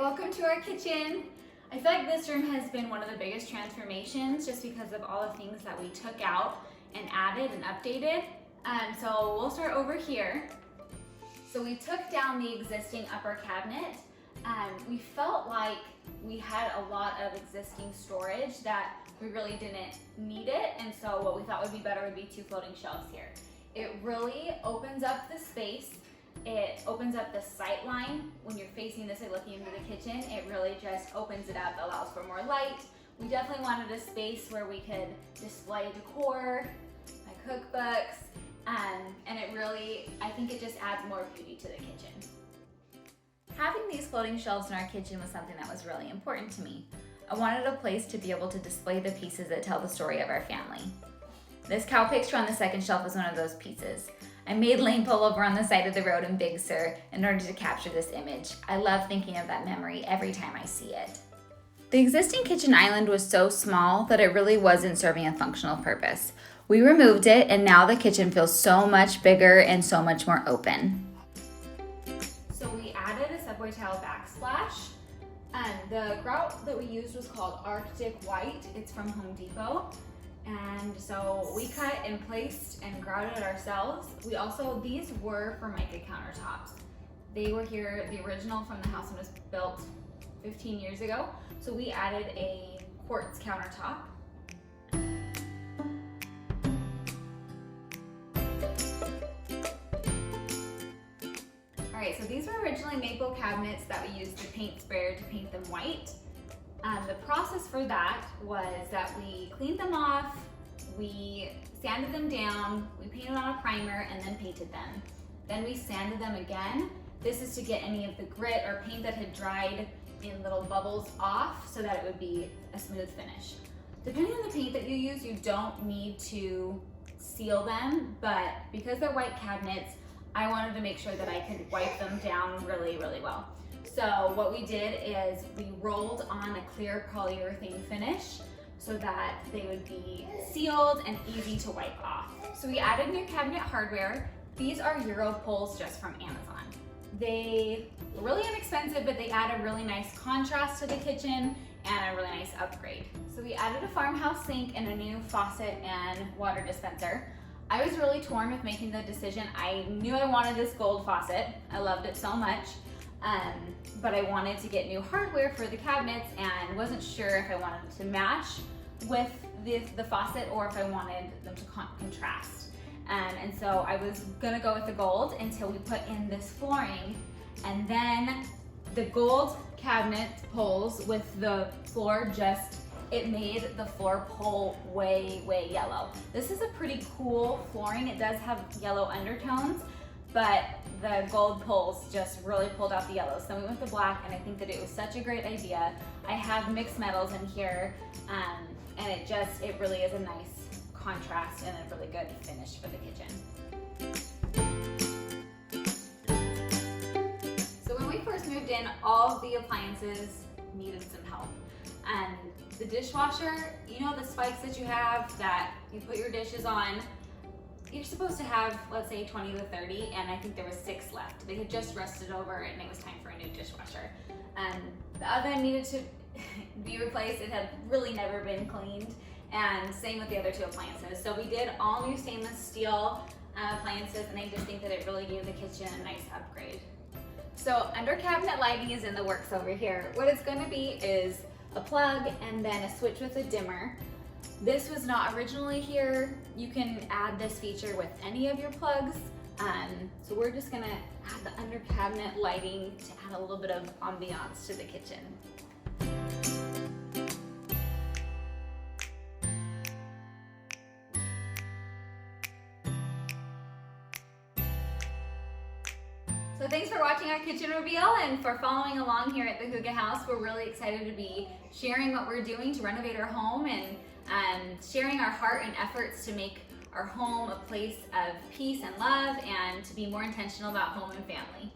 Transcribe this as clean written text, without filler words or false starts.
welcome to our kitchen. I feel like this room has been one of the biggest transformations just because of all the things that we took out and added and updated. So we'll start over here. So we took down the existing upper cabinet. We felt like we had a lot of existing storage that we really didn't need it, and so what we thought would be better would be 2 floating shelves here. It really opens up the space. It opens up the sight line. When you're facing this way looking into the kitchen, it really just opens it up, allows for more light. We definitely wanted a space where we could display decor, my cookbooks, and it really, I think it just adds more beauty to the kitchen. Having these floating shelves in our kitchen was something that was really important to me. I wanted a place to be able to display the pieces that tell the story of our family. This cow picture on the second shelf was one of those pieces. I made Lane pull over on the side of the road in Big Sur in order to capture this image. I love thinking of that memory every time I see it. The existing kitchen island was so small that it really wasn't serving a functional purpose. We removed it, and now the kitchen feels so much bigger and so much more open. So we added a subway tile backsplash. The grout that we used was called Arctic White. It's from Home Depot. And so we cut and placed and grouted it ourselves. These were for mica countertops. They were here, the original from the house when it was built 15 years ago. So we added a quartz countertop. All right, so these were originally maple cabinets that we used the paint sprayer to paint them white. The process for that was that we cleaned them off, we sanded them down, we painted on a primer, and then painted them. Then we sanded them again. This is to get any of the grit or paint that had dried in little bubbles off so that it would be a smooth finish. Depending on the paint that you use, you don't need to seal them, but because they're white cabinets, I wanted to make sure that I could wipe them down really, really well. So what we did is we rolled on a clear polyurethane finish so that they would be sealed and easy to wipe off. So we added new cabinet hardware. These are Euro poles just from Amazon. They were really inexpensive, but they add a really nice contrast to the kitchen and a really nice upgrade. So we added a farmhouse sink and a new faucet and water dispenser. I was really torn with making the decision. I knew I wanted this gold faucet. I loved it so much. But I wanted to get new hardware for the cabinets and wasn't sure if I wanted to match with the faucet or if I wanted them to contrast. And so I was gonna go with the gold until we put in this flooring, and then the gold cabinet poles with the floor it made the floor pole way, way yellow. This is a pretty cool flooring. It does have yellow undertones, but the gold poles just really pulled out the yellows. So we went with the black, and I think that it was such a great idea. I have mixed metals in here, and it really is a nice contrast and a really good finish for the kitchen. So when we first moved in, all of the appliances needed some help. The dishwasher, you know the spikes that you have that you put your dishes on, you're supposed to have, let's say 20 to 30, and I think there was 6 left. They had just rusted over and it was time for a new dishwasher. The oven needed to be replaced. It had really never been cleaned, and same with the other 2 appliances. So we did all new stainless steel appliances, and I just think that it really gave the kitchen a nice upgrade. So under cabinet lighting is in the works over here. What it's gonna be is a plug and then a switch with a dimmer. This was not originally here. You can add this feature with any of your plugs. So we're just gonna add the under cabinet lighting to add a little bit of ambiance to the kitchen. So thanks for watching our kitchen reveal and for following along here at the Hygge house. We're really excited to be sharing what we're doing to renovate our home and sharing our heart and efforts to make our home a place of peace and love and to be more intentional about home and family.